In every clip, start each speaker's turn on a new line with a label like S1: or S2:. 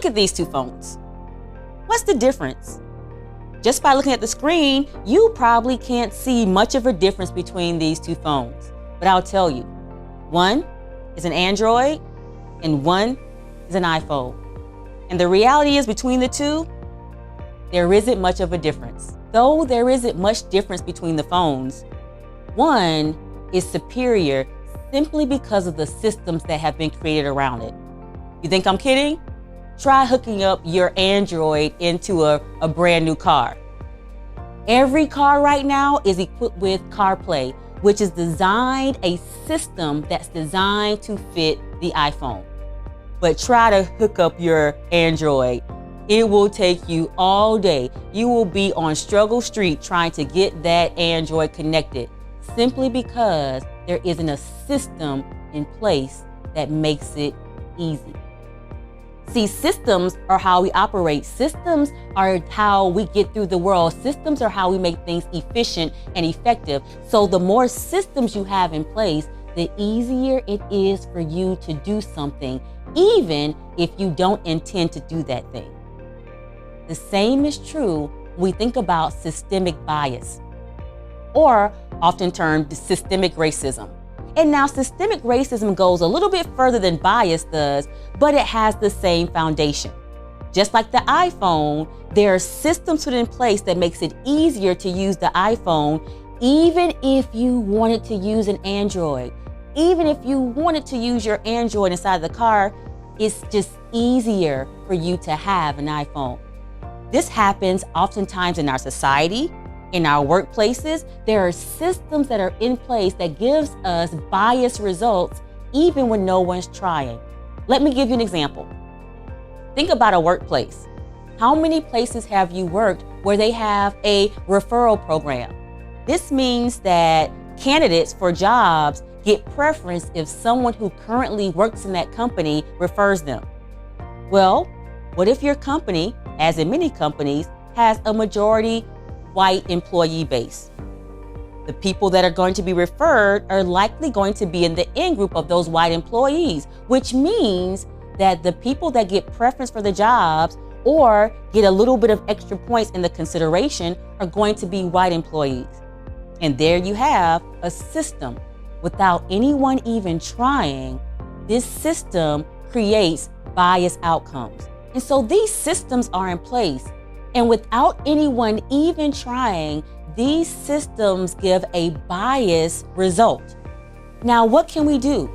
S1: look at these two phones. What's the difference? Just by looking at the screen, you probably can't see much of a difference between these two phones. But I'll tell you, one is an Android and one is an iPhone. And the reality is between the two, there isn't much of a difference. Though there isn't much difference between the phones, one is superior simply because of the systems that have been created around it. You think I'm kidding? Try hooking up your Android into a brand new car. Every car right now is equipped with CarPlay, which is a system that's designed to fit the iPhone. But try to hook up your Android. It will take you all day. You will be on Struggle Street trying to get that Android connected simply because there isn't a system in place that makes it easy. See, systems are how we operate. Systems are how we get through the world. Systems are how we make things efficient and effective. So the more systems you have in place, the easier it is for you to do something, even if you don't intend to do that thing. The same is true when we think about systemic bias, or often termed systemic racism. And now systemic racism goes a little bit further than bias does, but it has the same foundation. Just like the iPhone, there are systems put in place that makes it easier to use the iPhone, even if you wanted to use an Android. Even if you wanted to use your Android inside the car, it's just easier for you to have an iPhone. This happens oftentimes in our society, in our workplaces. There are systems that are in place that gives us biased results even when no one's trying. Let me give you an example. Think about a workplace. How many places have you worked where they have a referral program? This means that candidates for jobs get preference if someone who currently works in that company refers them. Well, what if your company, as in many companies, has a majority white employee base? The people that are going to be referred are likely going to be in the in group of those white employees, which means that the people that get preference for the jobs or get a little bit of extra points in the consideration are going to be white employees. And there you have a system. Without anyone even trying, this system creates biased outcomes. And so these systems are in place. And without anyone even trying, these systems give a biased result. Now, what can we do?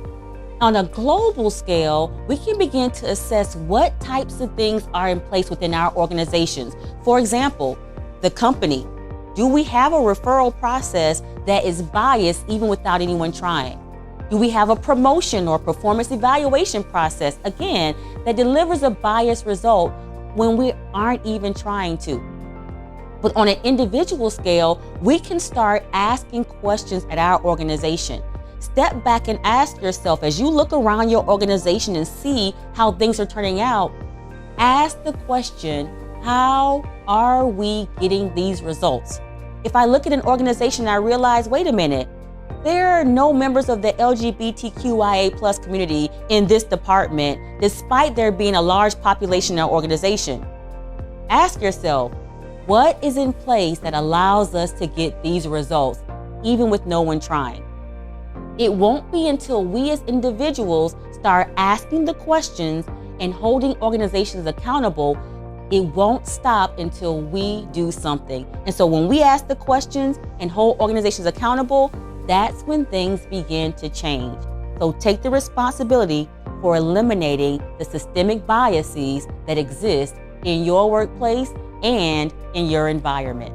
S1: On a global scale, we can begin to assess what types of things are in place within our organizations. For example, the company. Do we have a referral process that is biased even without anyone trying? Do we have a promotion or performance evaluation process, again, that delivers a biased result when we aren't even trying to? But on an individual scale, we can start asking questions at our organization. Step back and ask yourself, as you look around your organization and see how things are turning out, ask the question, how are we getting these results? If I look at an organization and I realize, wait a minute, there are no members of the LGBTQIA+ community in this department, despite there being a large population in our organization. Ask yourself, what is in place that allows us to get these results, even with no one trying? It won't be until we as individuals start asking the questions and holding organizations accountable, it won't stop until we do something. And so when we ask the questions and hold organizations accountable, that's when things begin to change. So take the responsibility for eliminating the systemic biases that exist in your workplace and in your environment.